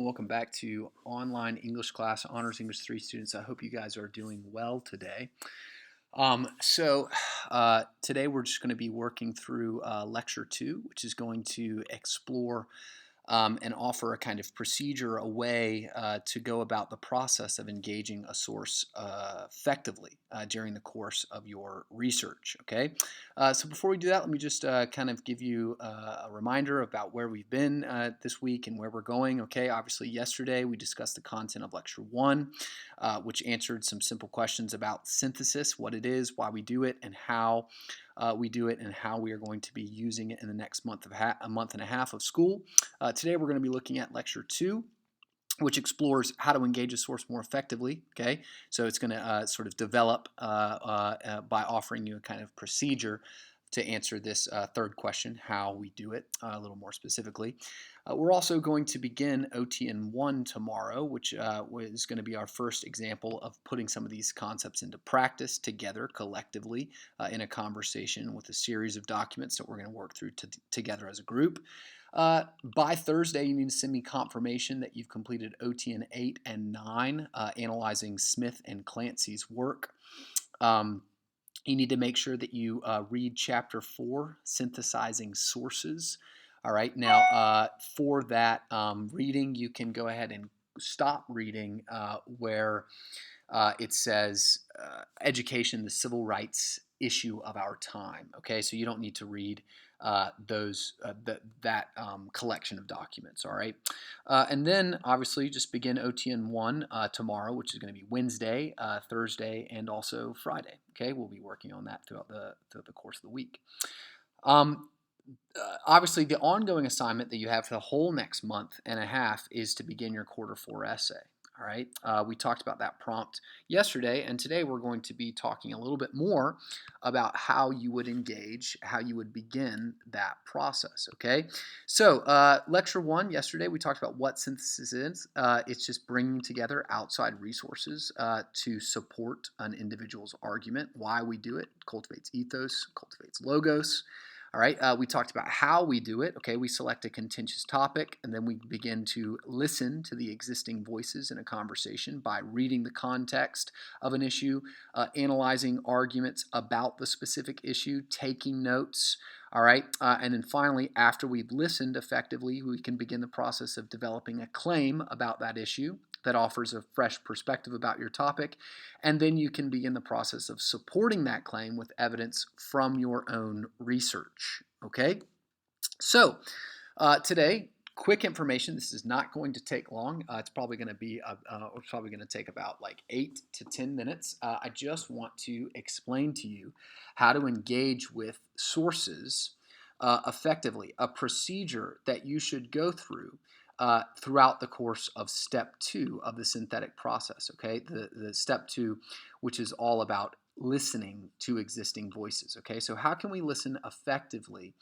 and welcome back to online English class, Honors English 3 students. I hope you guys are doing well today. Today we're just going to be working through Lecture 2, which is going to explore and offer a kind of procedure, a way to go about the process of engaging a source effectively during the course of your research. Okay, so before we do that, let me just kind of give you a reminder about where we've been this week and where we're going. Okay, obviously yesterday we discussed the content of Lecture 1, which answered some simple questions about synthesis, what it is, why we do it, and how we do it, and how we are going to be using it in the next month and a half of school. Today we're going to be looking at Lecture 2, which explores how to engage a source more effectively. Okay, so it's going to sort of develop by offering you a kind of procedure to answer this third question, how we do it, a little more specifically. We're also going to begin OTN 1 tomorrow, which is going to be our first example of putting some of these concepts into practice together collectively in a conversation with a series of documents that we're going to work through together as a group. By Thursday, you need to send me confirmation that you've completed OTN 8 and 9, analyzing Smith and Clancy's work. You need to make sure that you read Chapter 4, Synthesizing Sources. All right, now for that reading, you can go ahead and stop reading where it says education, the civil rights issue of our time. Okay, so you don't need to read that collection of documents. All right, and then obviously just begin OTN 1 tomorrow, which is going to be Wednesday, Thursday, and also Friday. Okay, we'll be working on that throughout the course of the week. Obviously, the ongoing assignment that you have for the whole next month and a half is to begin your quarter 4 essay. All right, we talked about that prompt yesterday, and today we're going to be talking a little bit more about how you would engage, how you would begin that process. Okay, so Lecture 1 yesterday we talked about what synthesis is. It's just bringing together outside resources to support an individual's argument. Why we do it cultivates ethos, cultivates logos. All right, we talked about how we do it. Okay, we select a contentious topic, and then we begin to listen to the existing voices in a conversation by reading the context of an issue, analyzing arguments about the specific issue, taking notes. All right, and then finally, after we've listened effectively, we can begin the process of developing a claim about that issue that offers a fresh perspective about your topic, and then you can begin the process of supporting that claim with evidence from your own research. Okay, so today, quick information. This is not going to take long. It's probably going to take about like 8 to 10 minutes. I just want to explain to you how to engage with sources effectively, a procedure that you should go through throughout the course of step 2 of the synthetic process. Okay, the step 2, which is all about listening to existing voices. Okay, so how can we listen effectively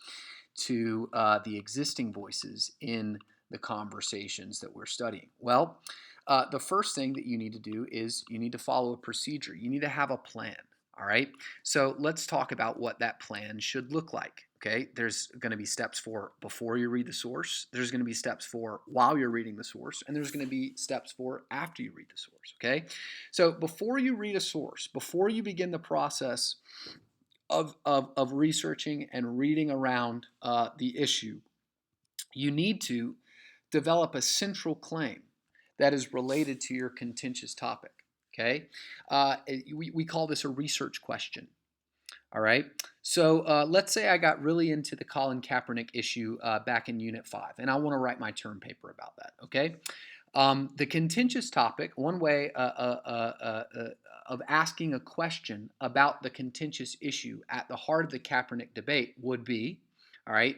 to the existing voices in the conversations that we're studying? Well, the first thing that you need to do is you need to follow a procedure. You need to have a plan. All right, so let's talk about what that plan should look like. Okay, there's going to be steps for before you read the source, there's going to be steps for while you're reading the source, and there's going to be steps for after you read the source. Okay, so before you read a source, before you begin the process of researching and reading around the issue, you need to develop a central claim that is related to your contentious topic. Okay, we call this a research question. All right, so let's say I got really into the Colin Kaepernick issue back in Unit 5, and I want to write my term paper about that. Okay, the contentious topic, one way of asking a question about the contentious issue at the heart of the Kaepernick debate would be, all right,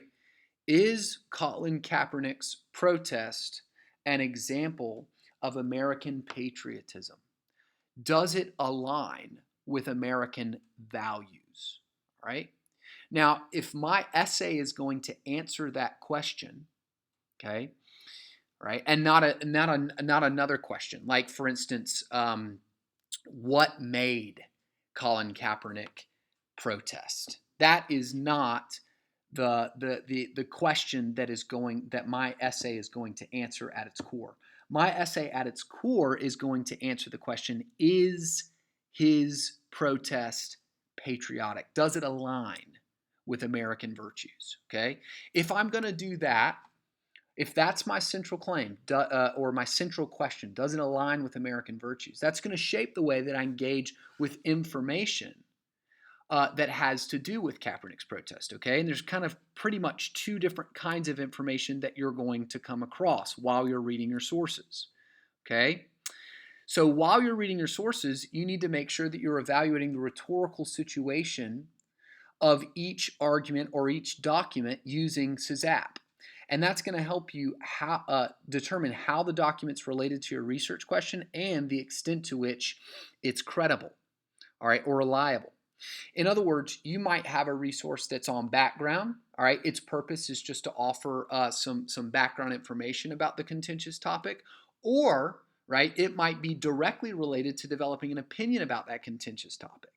is Colin Kaepernick's protest an example of American patriotism? Does it align with American values? Right? Now, if my essay is going to answer that question, okay, right, and not another question, like for instance, what made Colin Kaepernick protest? That is not the question that my essay is going to answer at its core. My essay at its core is going to answer the question, is his protest patriotic? Does it align with American virtues? Okay? If I'm going to do that, if that's my central claim or my central question, does it align with American virtues? That's going to shape the way that I engage with information that has to do with Kaepernick's protest, okay? And there's kind of pretty much two different kinds of information that you're going to come across while you're reading your sources, okay? So while you're reading your sources, you need to make sure that you're evaluating the rhetorical situation of each argument or each document using SYSAP. And that's going to help you determine how the document's related to your research question and the extent to which it's credible, all right, or reliable. In other words, you might have a resource that's on background. All right, its purpose is just to offer some background information about the contentious topic, or right, it might be directly related to developing an opinion about that contentious topic.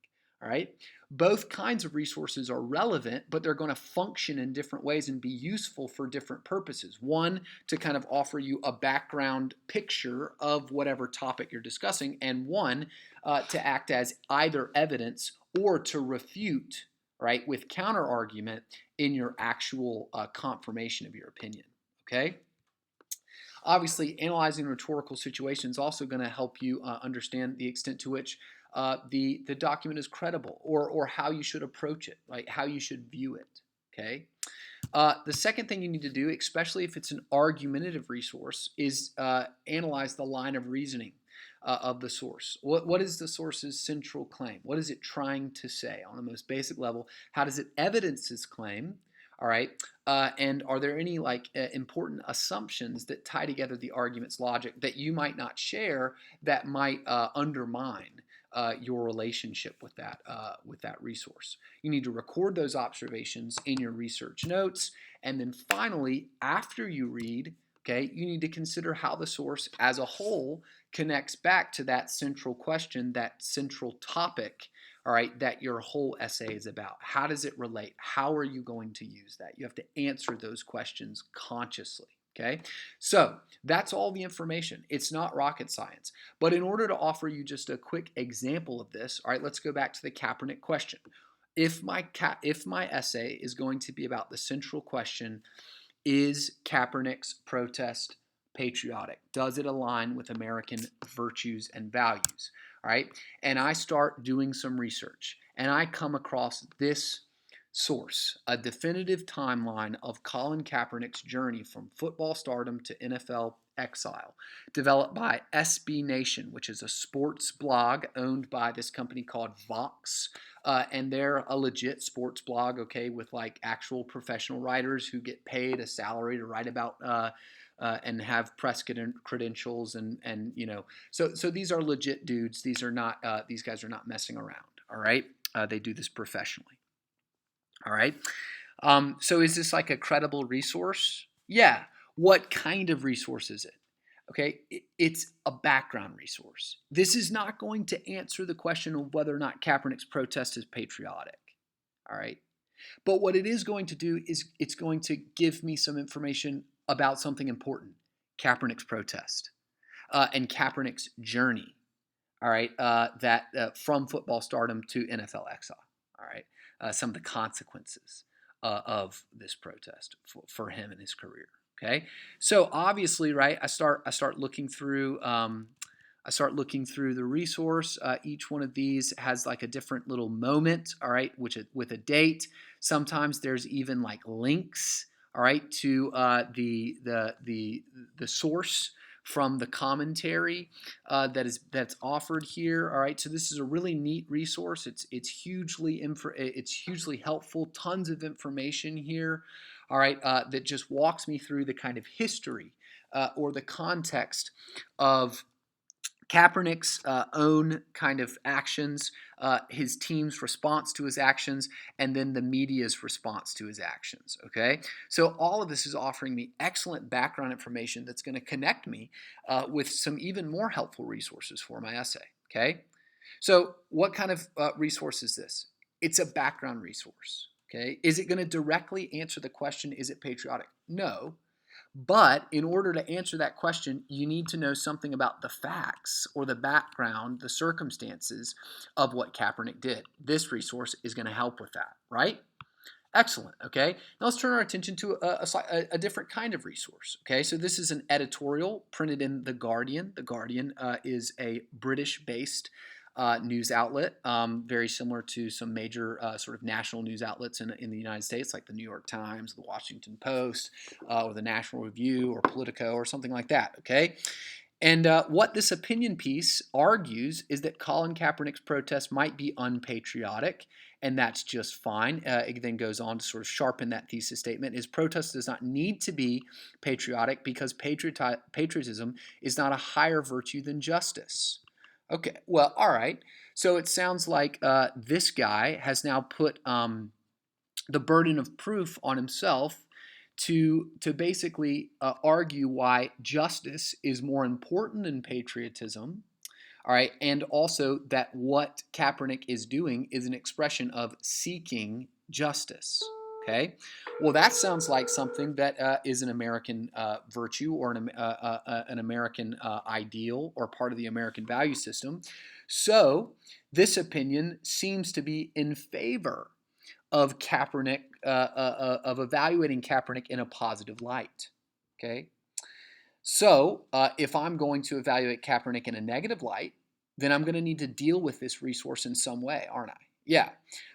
All right, both kinds of resources are relevant, but they're going to function in different ways and be useful for different purposes. One, to kind of offer you a background picture of whatever topic you're discussing, and one, to act as either evidence or to refute, right, with counter argument in your actual confirmation of your opinion. Okay? Obviously, analyzing rhetorical situations is also going to help you understand the extent to which the document is credible, or how you should approach it, right? How you should view it. Okay. The second thing you need to do, especially if it's an argumentative resource, is analyze the line of reasoning of the source. What is the source's central claim? What is it trying to say on the most basic level? How does it evidence its claim? All right, and are there any important assumptions that tie together the argument's logic that you might not share that might undermine your relationship with that resource? You need to record those observations in your research notes, and then finally, after you read, okay, you need to consider how the source as a whole connects back to that central question, that central topic, all right, that your whole essay is about. How does it relate? How are you going to use that? You have to answer those questions consciously. Okay, so that's all the information. It's not rocket science. But in order to offer you just a quick example of this, all right, let's go back to the Kaepernick question. If my essay is going to be about the central question, is Kaepernick's protest patriotic? Does it align with American virtues and values? All right, and I start doing some research, and I come across this source, a definitive timeline of Colin Kaepernick's journey from football stardom to NFL exile, developed by SB Nation, which is a sports blog owned by this company called Vox. And they're a legit sports blog, okay, with like actual professional writers who get paid a salary to write about and have press credentials, and so these are legit dudes. These guys are not messing around. All right, they do this professionally. All right. So is this like a credible resource? Yeah. What kind of resource is it? Okay, it's a background resource. This is not going to answer the question of whether or not Kaepernick's protest is patriotic. All right. But what it is going to do is it's going to give me some information about something important, Kaepernick's protest and Kaepernick's journey. All right, from football stardom to NFL exile. All right, some of the consequences of this protest for him and his career. Okay, so obviously, right, I start looking through. I start looking through the resource. Each one of these has like a different little moment. All right, with a date. Sometimes there's even like links. All right, to the source from the commentary that's offered here. All right, so this is a really neat resource. It's hugely helpful. Tons of information here. All right, that just walks me through the kind of history or the context of Kaepernick's own kind of actions, his team's response to his actions, and then the media's response to his actions, okay? So all of this is offering me excellent background information that's going to connect me with some even more helpful resources for my essay, okay? So what kind of resource is this? It's a background resource, Okay, is it going to directly answer the question, is it patriotic? No. But in order to answer that question, you need to know something about the facts or the background, the circumstances of what Kaepernick did. This resource is going to help with that, right? Excellent. Okay. Now let's turn our attention to a different kind of resource. Okay. So this is an editorial printed in The Guardian. The Guardian is a British-based news outlet, very similar to some major sort of national news outlets in the United States, like the New York Times, the Washington Post, or the National Review, or Politico, or something like that. Okay. And what this opinion piece argues is that Colin Kaepernick's protest might be unpatriotic, and that's just fine. It then goes on to sort of sharpen that thesis statement. His protest does not need to be patriotic because patriotism is not a higher virtue than justice. Okay, well, all right. So it sounds like this guy has now put the burden of proof on himself to basically argue why justice is more important than patriotism. All right, and also that what Kaepernick is doing is an expression of seeking justice. Okay, well, that sounds like something that is an American virtue or an American ideal or part of the American value system. So this opinion seems to be in favor of Kaepernick, of evaluating Kaepernick in a positive light. Okay, so if I'm going to evaluate Kaepernick in a negative light, then I'm going to need to deal with this resource in some way, aren't I? Yeah.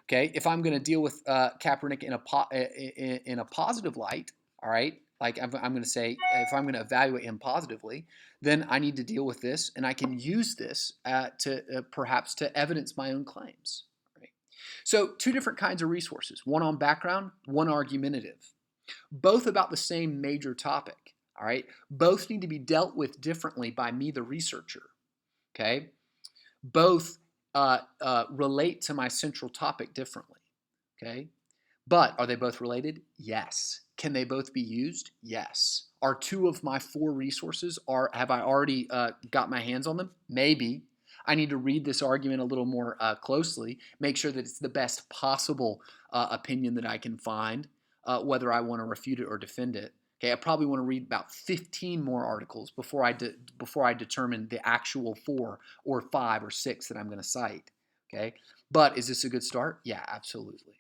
Okay. If I'm going to deal with Kaepernick in a positive light, all right, like I'm going to say, if I'm going to evaluate him positively, then I need to deal with this, and I can use this to perhaps to evidence my own claims. Right? So two different kinds of resources: one on background, one argumentative, both about the same major topic. All right, both need to be dealt with differently by me, the researcher. Okay, both relate to my central topic differently. Okay, but are they both related? Yes. Can they both be used? Yes. Are two of my four resources, have I already got my hands on them? Maybe. I need to read this argument a little more closely, make sure that it's the best possible opinion that I can find, whether I want to refute it or defend it. Okay, I probably want to read about 15 more articles before I determine the actual 4 or 5 or 6 that I'm going to cite. Okay, but is this a good start? Yeah, absolutely.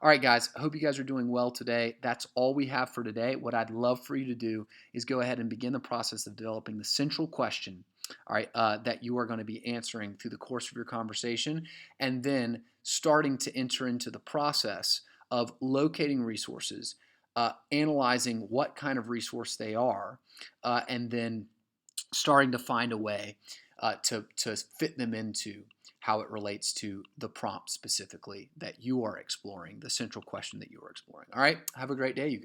All right, guys, I hope you guys are doing well today. That's all we have for today. What I'd love for you to do is go ahead and begin the process of developing the central question, all right, that you are going to be answering through the course of your conversation, and then starting to enter into the process of locating resources, analyzing what kind of resource they are, and then starting to find a way to fit them into how it relates to the prompt specifically that you are exploring, the central question that you are exploring. All right, have a great day, you guys.